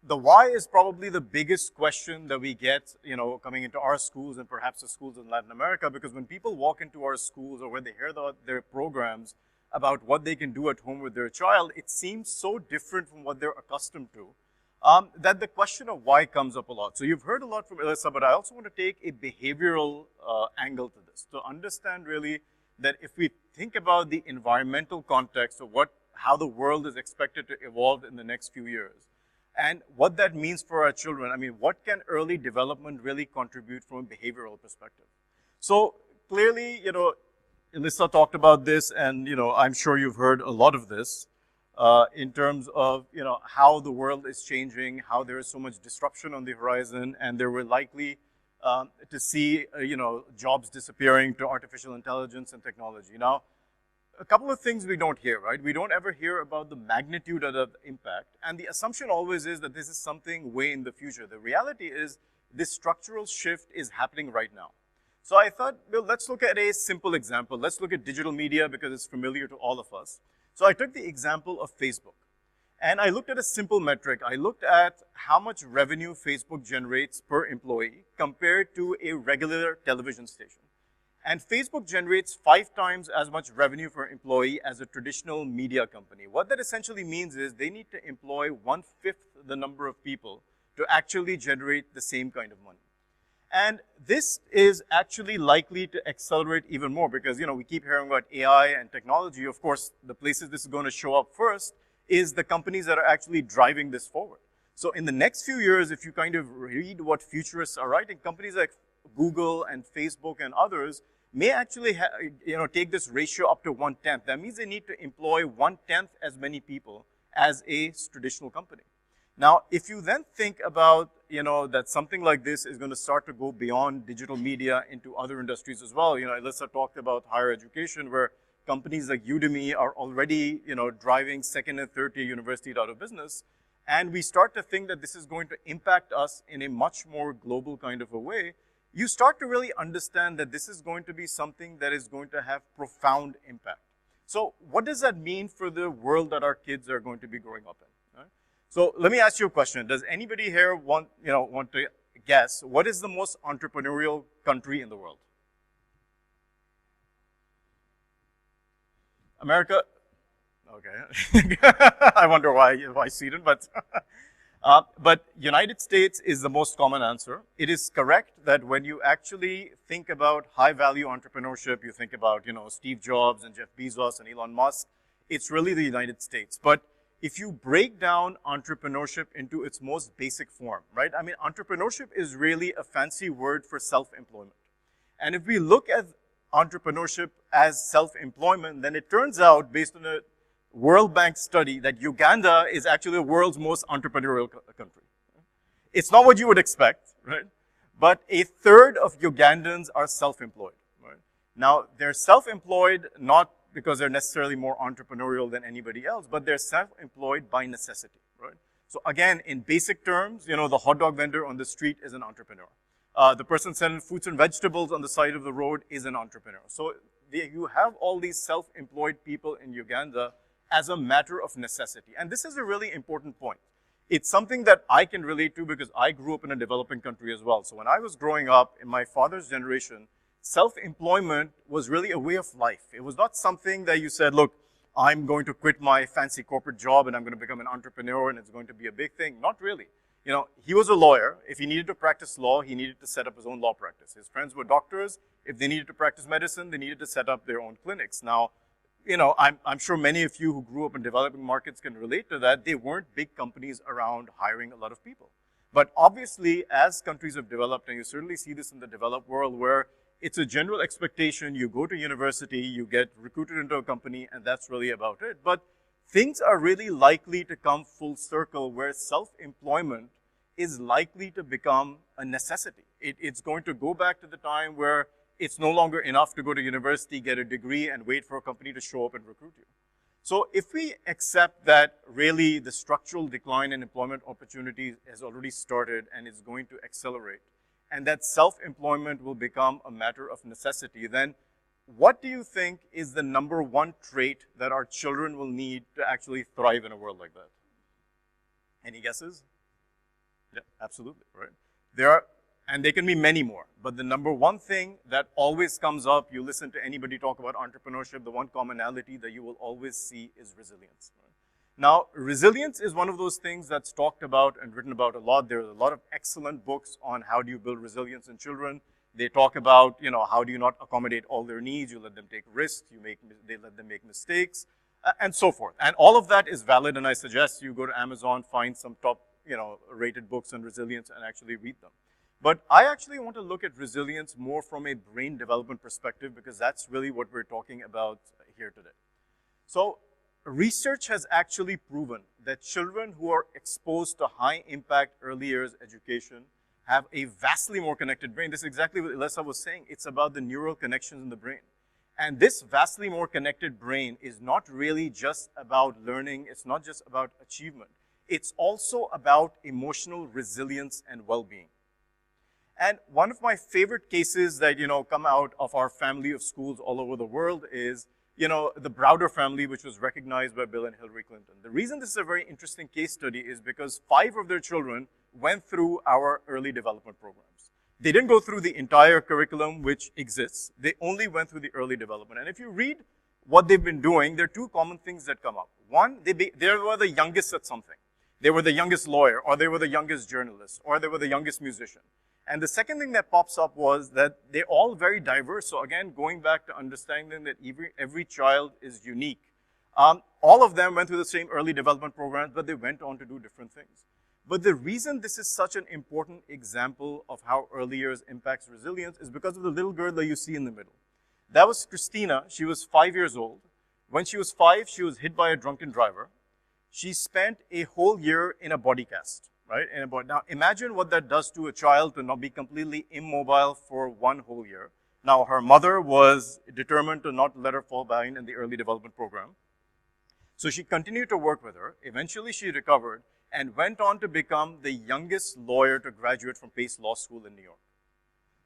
The why is probably the biggest question that we get, coming into our schools and perhaps the schools in Latin America, because when people walk into our schools or when they hear their programs about what they can do at home with their child, it seems so different from what they're accustomed to, that the question of why comes up a lot. So you've heard a lot from Alyssa, but I also want to take a behavioral angle to this, to understand really that if we think about the environmental context of how the world is expected to evolve in the next few years, and what that means for our children. I mean, what can early development really contribute from a behavioral perspective? So clearly, Alyssa talked about this, and I'm sure you've heard a lot of this in terms of how the world is changing, how there is so much disruption on the horizon, and there we're likely to see jobs disappearing to artificial intelligence and technology. Now, a couple of things we don't hear, right? We don't ever hear about the magnitude of the impact, and the assumption always is that this is something way in the future. The reality is this structural shift is happening right now. So I thought, well, let's look at a simple example. Let's look at digital media because it's familiar to all of us. So I took the example of Facebook, and I looked at a simple metric. I looked at how much revenue Facebook generates per employee compared to a regular television station. And Facebook generates 5 times as much revenue per employee as a traditional media company. What that essentially means is they need to employ 1/5 the number of people to actually generate the same kind of money. And this is actually likely to accelerate even more because, we keep hearing about AI and technology. Of course, the places this is going to show up first is the companies that are actually driving this forward. So in the next few years, if you kind of read what futurists are writing, companies like Google and Facebook and others may actually take this ratio up to 1/10. That means they need to employ 1/10 as many people as a traditional company. Now, if you then think about that something like this is going to start to go beyond digital media into other industries as well. Alyssa talked about higher education, where companies like Udemy are already driving second and third tier universities out of business. And we start to think that this is going to impact us in a much more global kind of a way. You start to really understand that this is going to be something that is going to have profound impact. So what does that mean for the world that our kids are going to be growing up in? Right? So let me ask you a question. Does anybody here want to guess what is the most entrepreneurial country in the world? America? Okay. I wonder why Sweden, but United States is the most common answer. It is correct that when you actually think about high-value entrepreneurship, you think about, Steve Jobs and Jeff Bezos and Elon Musk, it's really the United States. But if you break down entrepreneurship into its most basic form, right? I mean, entrepreneurship is really a fancy word for self-employment. And if we look at entrepreneurship as self-employment, then it turns out, based on a World Bank study, that Uganda is actually the world's most entrepreneurial country. It's not what you would expect, right? But 1/3 of Ugandans are self-employed, right? Now, they're self-employed not because they're necessarily more entrepreneurial than anybody else, but they're self-employed by necessity, right? So again, in basic terms, the hot dog vendor on the street is an entrepreneur. The person selling fruits and vegetables on the side of the road is an entrepreneur. So you have all these self-employed people in Uganda as a matter of necessity. And this is a really important point. It's something that I can relate to because I grew up in a developing country as well. So when I was growing up, in my father's generation, self-employment was really a way of life. It was not something that you said, look, I'm going to quit my fancy corporate job and I'm going to become an entrepreneur and it's going to be a big thing. Not really. He was a lawyer. If he needed to practice law, he needed to set up his own law practice. His friends were doctors. If they needed to practice medicine, they needed to set up their own clinics. Now, I'm sure many of you who grew up in developing markets can relate to that. They weren't big companies around hiring a lot of people. But obviously, as countries have developed, and you certainly see this in the developed world, where it's a general expectation, you go to university, you get recruited into a company, and that's really about it. But things are really likely to come full circle where self-employment is likely to become a necessity. It's going to go back to the time where it's no longer enough to go to university, get a degree, and wait for a company to show up and recruit you. So if we accept that really the structural decline in employment opportunities has already started and is going to accelerate, and that self-employment will become a matter of necessity, then what do you think is the number one trait that our children will need to actually thrive in a world like that? Any guesses? Yeah, absolutely, right? There are, and there can be many more, but the number one thing that always comes up, you listen to anybody talk about entrepreneurship, the one commonality that you will always see is resilience. Right? Now, resilience is one of those things that's talked about and written about a lot. There's a lot of excellent books on how do you build resilience in children. They talk about, how do you not accommodate all their needs, you let them take risks, they let them make mistakes, and so forth. And all of that is valid, and I suggest you go to Amazon, find some top, rated books on resilience and actually read them. But I actually want to look at resilience more from a brain development perspective because that's really what we're talking about here today. So research has actually proven that children who are exposed to high impact early years education have a vastly more connected brain. This is exactly what Elissa was saying. It's about the neural connections in the brain. And this vastly more connected brain is not really just about learning. It's not just about achievement. It's also about emotional resilience and well-being. And one of my favorite cases that, come out of our family of schools all over the world is, the Browder family, which was recognized by Bill and Hillary Clinton. The reason this is a very interesting case study is because 5 of their children went through our early development programs. They didn't go through the entire curriculum which exists. They only went through the early development. And if you read what they've been doing, there are 2 common things that come up. One, they were the youngest at something. They were the youngest lawyer, or they were the youngest journalist, or they were the youngest musician. And the second thing that pops up was that they're all very diverse. So again, going back to understanding that every child is unique. All of them went through the same early development programs, but they went on to do different things. But the reason this is such an important example of how early years impacts resilience is because of the little girl that you see in the middle. That was Christina. She was 5 years old. When she was 5, she was hit by a drunken driver. She spent a whole year in a body cast. Right? Now, imagine what that does to a child to not be completely immobile for 1 whole year. Now, her mother was determined to not let her fall behind in the early development program. So she continued to work with her. Eventually, she recovered and went on to become the youngest lawyer to graduate from Pace Law School in New York.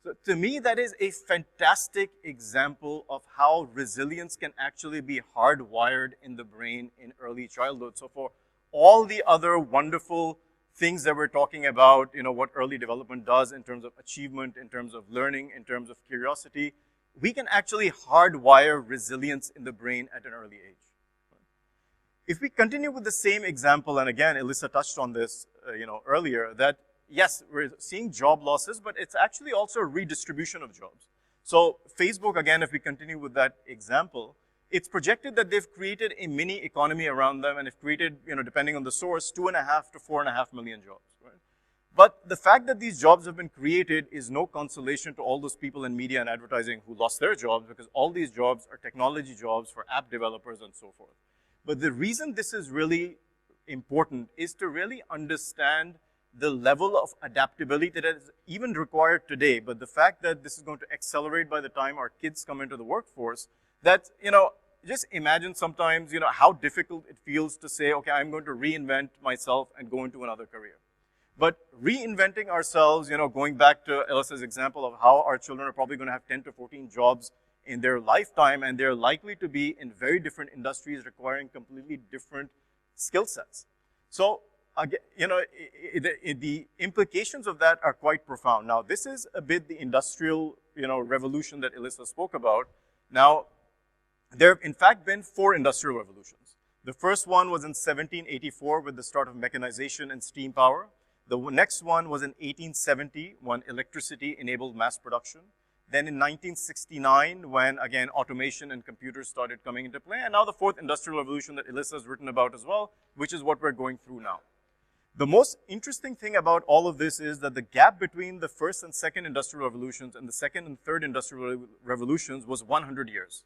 So to me, that is a fantastic example of how resilience can actually be hardwired in the brain in early childhood. So for all the other wonderful things that we're talking about, what early development does in terms of achievement, in terms of learning, in terms of curiosity, we can actually hardwire resilience in the brain at an early age. If we continue with the same example, and again, Elissa touched on this, earlier, that yes, we're seeing job losses, but it's actually also a redistribution of jobs. So Facebook, again, if we continue with that example, it's projected that they've created a mini economy around them and have created, depending on the source, 2.5 to 4.5 million jobs, right? But the fact that these jobs have been created is no consolation to all those people in media and advertising who lost their jobs because all these jobs are technology jobs for app developers and so forth. But the reason this is really important is to really understand the level of adaptability that is even required today, but the fact that this is going to accelerate by the time our kids come into the workforce, that, just imagine sometimes, how difficult it feels to say, okay, I'm going to reinvent myself and go into another career. But reinventing ourselves, going back to Elissa's example of how our children are probably going to have 10 to 14 jobs in their lifetime, and they're likely to be in very different industries requiring completely different skill sets. So, again, the implications of that are quite profound. Now, this is a bit the industrial, revolution that Elissa spoke about. Now, there have in fact been 4 industrial revolutions. The first one was in 1784 with the start of mechanization and steam power. The next one was in 1870 when electricity enabled mass production. Then in 1969 when, again, automation and computers started coming into play. And now the 4th industrial revolution that Elissa has written about as well, which is what we're going through now. The most interesting thing about all of this is that the gap between the first and second industrial revolutions and the second and third industrial revolutions was 100 years.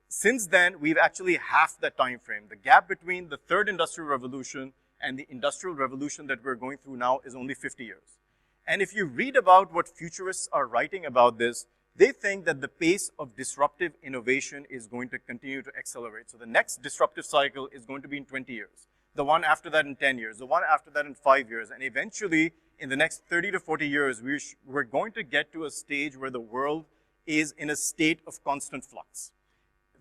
Since then, we've actually halved that time frame. The gap between the third industrial revolution and the industrial revolution that we're going through now is only 50 years. And if you read about what futurists are writing about this, they think that the pace of disruptive innovation is going to continue to accelerate. So the next disruptive cycle is going to be in 20 years. The one after that in 10 years, the one after that in 5 years, and eventually in the next 30 to 40 years, we're going to get to a stage where the world is in a state of constant flux.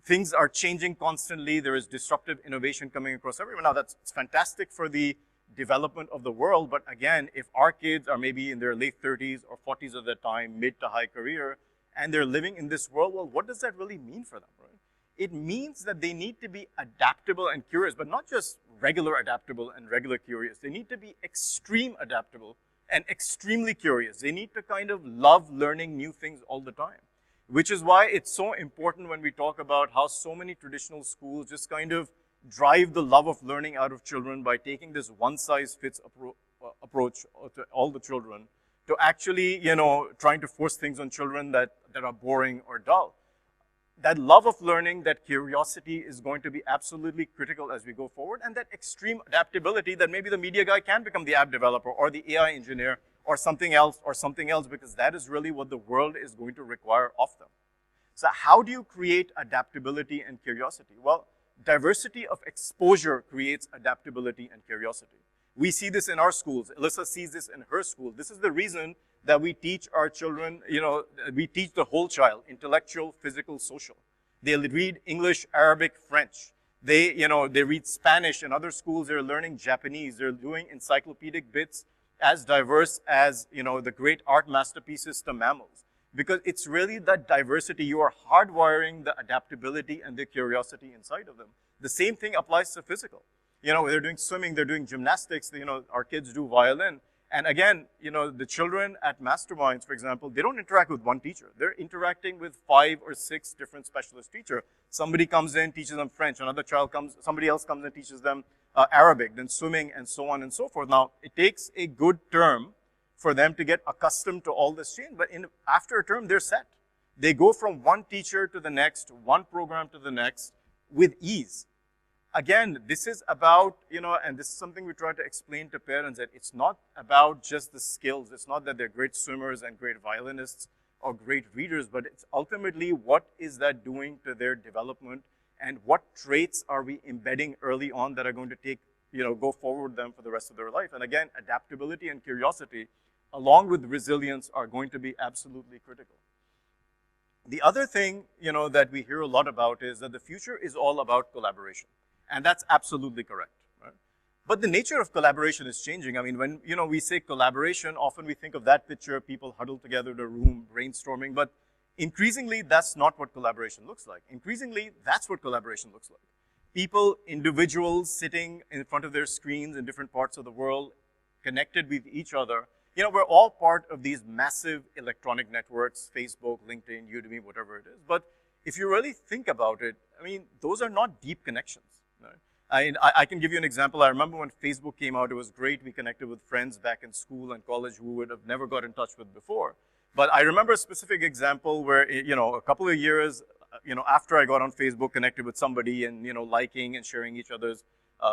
Things are changing constantly. There is disruptive innovation coming across everywhere. Now, that's fantastic for the development of the world. But again, if our kids are maybe in their late 30s or 40s of their time, mid to high career, and they're living in this world, well, what does that really mean for them, right? It means that they need to be adaptable and curious, but not just regular adaptable and regular curious. They need to be extreme adaptable and extremely curious. They need to kind of love learning new things all the time, which is why it's so important when we talk about how so many traditional schools just kind of drive the love of learning out of children by taking this one-size-fits approach to all the children, to actually, trying to force things on children that are boring or dull. That love of learning, that curiosity is going to be absolutely critical as we go forward, and that extreme adaptability that maybe the media guy can become the app developer or the AI engineer or something else, because that is really what the world is going to require of them. So how do you create adaptability and curiosity? Well, diversity of exposure creates adaptability and curiosity. We see this in our schools. Alyssa sees this in her school. This is the reason that we teach our children, we teach the whole child, intellectual, physical, social. They read English, Arabic, French. They read Spanish. In other schools, they're learning Japanese. They're doing encyclopedic bits as diverse as, the great art masterpieces to mammals. Because it's really that diversity. You are hardwiring the adaptability and the curiosity inside of them. The same thing applies to physical. They're doing swimming, they're doing gymnastics, our kids do violin. And again, the children at Masterminds, for example, they don't interact with one teacher. They're interacting with 5 or 6 different specialist teachers. Somebody comes in, teaches them French. Somebody else comes in, teaches them Arabic, then swimming, and so on and so forth. Now, it takes a good term for them to get accustomed to all this change, but after a term, they're set. They go from one teacher to the next, one program to the next, with ease. Again, this is about, and this is something we try to explain to parents, that it's not about just the skills. It's not that they're great swimmers and great violinists or great readers, but it's ultimately what is that doing to their development, and what traits are we embedding early on that are going to take, go forward with them for the rest of their life. And again, adaptability and curiosity, along with resilience, are going to be absolutely critical. The other thing, that we hear a lot about is that the future is all about collaboration. And that's absolutely correct, right? But the nature of collaboration is changing. I mean, when, we say collaboration, often we think of that picture, people huddled together in a room, brainstorming, but increasingly, that's not what collaboration looks like. Increasingly, that's what collaboration looks like. People, individuals sitting in front of their screens in different parts of the world, connected with each other. We're all part of these massive electronic networks, Facebook, LinkedIn, Udemy, whatever it is. But if you really think about it, I mean, those are not deep connections. Right? I can give you an example. I remember when Facebook came out, it was great. We connected with friends back in school and college who would have never got in touch with before. But I remember a specific example where, a couple of years, after I got on Facebook, connected with somebody and, liking and sharing each other's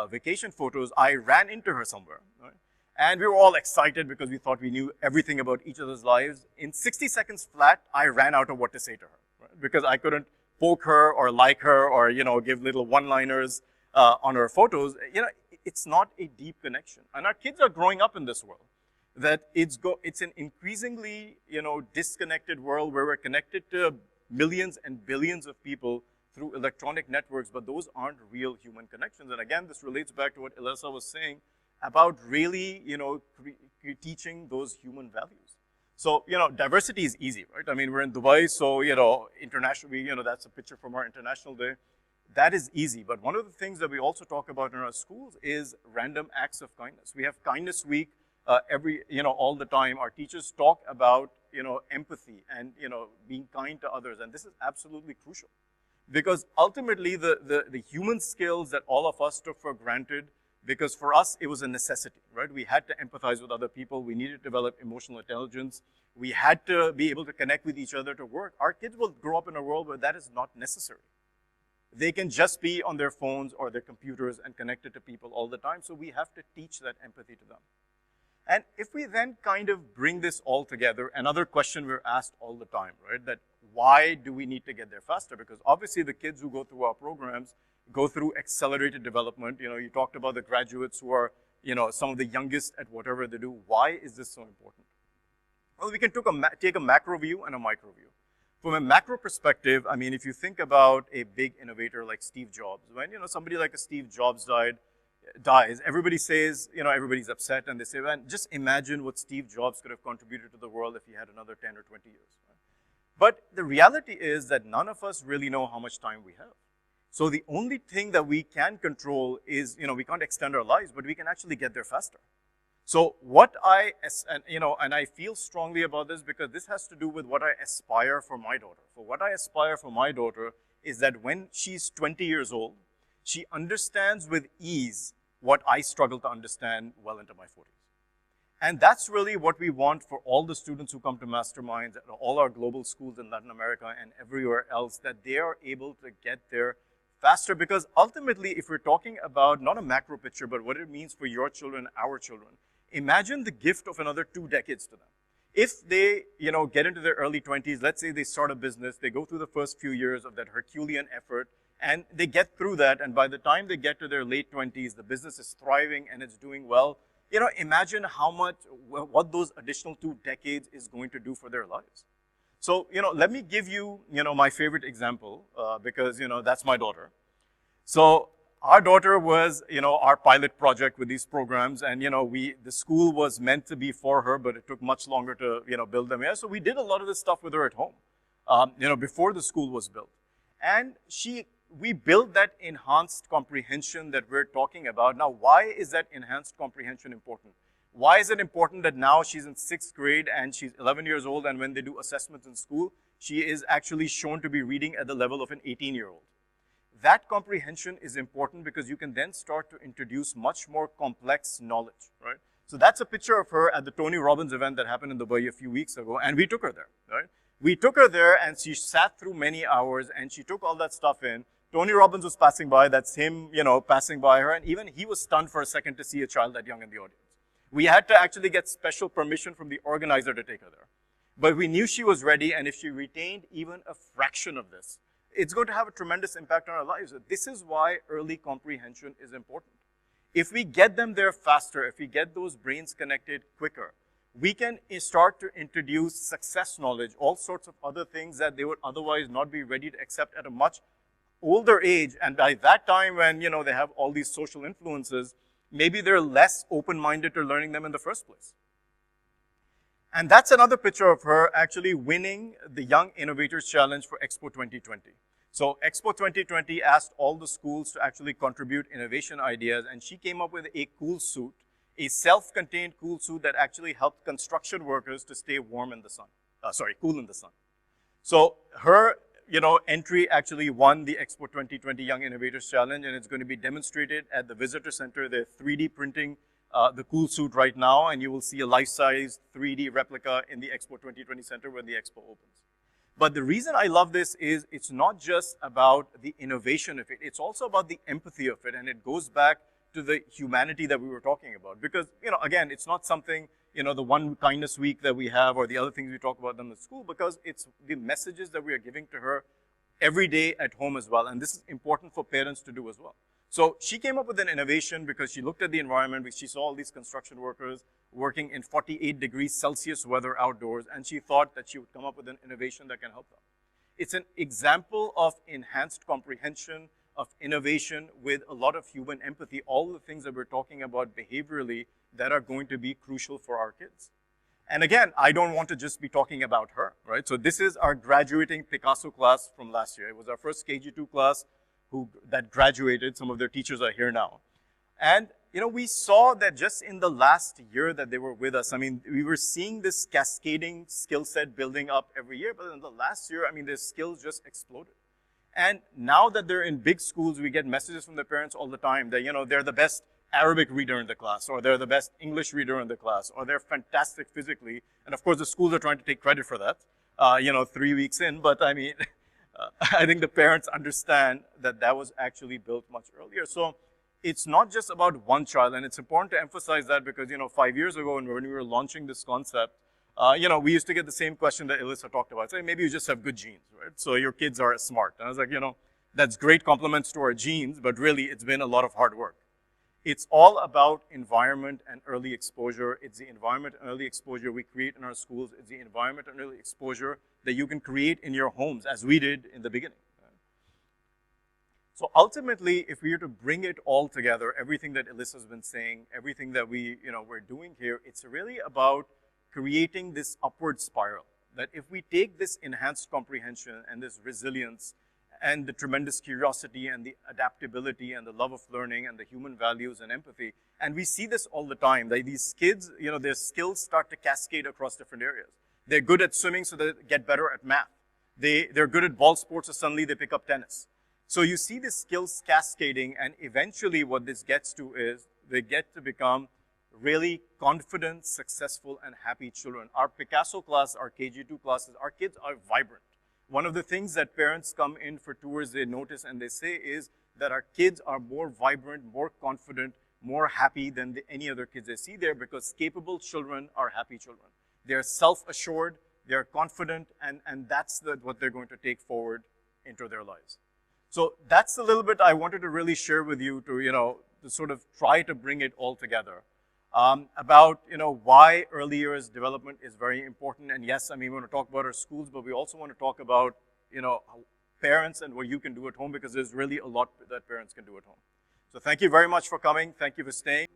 vacation photos, I ran into her somewhere. Right? And we were all excited because we thought we knew everything about each other's lives. In 60 seconds flat, I ran out of what to say to her, right? Because I couldn't poke her or like her or, give little one-liners on her photos. It's not a deep connection. And our kids are growing up in this world. That it's an increasingly, disconnected world where we're connected to millions and billions of people through electronic networks, but those aren't real human connections. And again, this relates back to what Alyssa was saying about really, teaching those human values. So, diversity is easy, right? I mean, we're in Dubai, so, internationally, that's a picture from our International Day. That is easy. But one of the things that we also talk about in our schools is random acts of kindness. We have Kindness Week all the time. Our teachers talk about, empathy and, being kind to others. And this is absolutely crucial. Because ultimately, the human skills that all of us took for granted, because for us, it was a necessity, right? We had to empathize with other people. We needed to develop emotional intelligence. We had to be able to connect with each other to work. Our kids will grow up in a world where that is not necessary. They can just be on their phones or their computers and connected to people all the time. So we have to teach that empathy to them. And if we then kind of bring this all together, another question we're asked all the time, right? That why do we need to get there faster? Because obviously the kids who go through our programs go through accelerated development. You talked about the graduates who are, some of the youngest at whatever they do. Why is this so important? Well, we can take a macro view and a micro view. From a macro perspective, I mean, if you think about a big innovator like Steve Jobs, when, somebody like a Steve Jobs died, dies, everybody says, everybody's upset, and they say, man, just imagine what Steve Jobs could have contributed to the world if he had another 10 or 20 years. Right? But the reality is that none of us really know how much time we have. So the only thing that we can control is, we can't extend our lives, but we can actually get there faster. So what and I feel strongly about this because this has to do with what I aspire for my daughter. For what I aspire for my daughter is that when she's 20 years old, she understands with ease what I struggle to understand well into my 40s. And that's really what we want for all the students who come to Masterminds at all our global schools in Latin America and everywhere else, that they are able to get there faster, because ultimately, if we're talking about not a macro picture, but what it means for your children, our children, imagine the gift of another 2 decades to them. If they, get into their early 20s, let's say they start a business, they go through the first few years of that Herculean effort, and they get through that, and by the time they get to their late 20s, the business is thriving and it's doing well. Imagine what those additional 2 decades is going to do for their lives. So, let me give you, my favorite example, because, that's my daughter. So, our daughter was, our pilot project with these programs, and, the school was meant to be for her, but it took much longer to, build them here. So we did a lot of this stuff with her at home, before the school was built. And we built that enhanced comprehension that we're talking about. Now, why is that enhanced comprehension important? Why is it important that now she's in 6th grade and she's 11 years old, and when they do assessments in school, she is actually shown to be reading at the level of an 18-year-old? That comprehension is important because you can then start to introduce much more complex knowledge, right? So that's a picture of her at the Tony Robbins event that happened in Dubai a few weeks ago, and we took her there, right? We took her there, and she sat through many hours, and she took all that stuff in. Tony Robbins was passing by. That's him, passing by her, and even he was stunned for a second to see a child that young in the audience. We had to actually get special permission from the organizer to take her there. But we knew she was ready, and if she retained even a fraction of this, it's going to have a tremendous impact on our lives. This is why early comprehension is important. If we get them there faster, if we get those brains connected quicker, we can start to introduce success knowledge, all sorts of other things that they would otherwise not be ready to accept at a much older age. And by that time when, they have all these social influences, maybe they're less open-minded to learning them in the first place. And that's another picture of her actually winning the Young Innovators Challenge for Expo 2020. So Expo 2020 asked all the schools to actually contribute innovation ideas, and she came up with a cool suit, a self-contained cool suit that actually helped construction workers to stay warm in the sun. Cool in the sun. So her, entry actually won the Expo 2020 Young Innovators Challenge, and it's going to be demonstrated at the visitor center. They're 3D printing the cool suit right now, and you will see a life-size 3D replica in the Expo 2020 center when the expo opens. But the reason I love this is it's not just about the innovation of it, it's also about the empathy of it, and it goes back to the humanity that we were talking about. Because, again, it's not something, the one kindness week that we have or the other things we talk about in the school, because it's the messages that we are giving to her every day at home as well, and this is important for parents to do as well. So she came up with an innovation because she looked at the environment, she saw all these construction workers working in 48 degrees Celsius weather outdoors, and she thought that she would come up with an innovation that can help them. It's an example of enhanced comprehension, of innovation with a lot of human empathy, all the things that we're talking about behaviorally that are going to be crucial for our kids. And again, I don't want to just be talking about her, right? So this is our graduating Picasso class from last year. It was our first KG2 class that graduated. Some of their teachers are here now. And, we saw that just in the last year that they were with us, we were seeing this cascading skill set building up every year, but in the last year, their skills just exploded. And now that they're in big schools, we get messages from their parents all the time that, they're the best Arabic reader in the class, or they're the best English reader in the class, or they're fantastic physically. And of course, the schools are trying to take credit for that, 3 weeks in, but I think the parents understand that that was actually built much earlier. So it's not just about one child, and it's important to emphasize that because, 5 years ago when we were launching this concept, we used to get the same question that Elissa talked about. Say, maybe you just have good genes, right? So your kids are smart. And I was like, that's great compliments to our genes, but really it's been a lot of hard work. It's all about environment and early exposure. It's the environment and early exposure we create in our schools. It's the environment and early exposure that you can create in your homes, as we did in the beginning. So ultimately, if we were to bring it all together, everything that Alyssa's been saying, everything that we're doing here, it's really about creating this upward spiral. That if we take this enhanced comprehension and this resilience and the tremendous curiosity and the adaptability and the love of learning and the human values and empathy, and we see this all the time, that these kids, their skills start to cascade across different areas. They're good at swimming, so they get better at math. They're good at ball sports, so suddenly they pick up tennis. So you see the skills cascading, and eventually what this gets to is they get to become really confident, successful, and happy children. Our Picasso class, our KG2 classes, our kids are vibrant. One of the things that parents come in for tours, they notice and they say is that our kids are more vibrant, more confident, more happy than any other kids they see there, because capable children are happy children. They're self-assured, they're confident, and that's what they're going to take forward into their lives. So that's a little bit I wanted to really share with you to sort of try to bring it all together. About why early years development is very important. And yes, I mean, we want to talk about our schools, but we also want to talk about parents and what you can do at home, because there's really a lot that parents can do at home. So thank you very much for coming. Thank you for staying.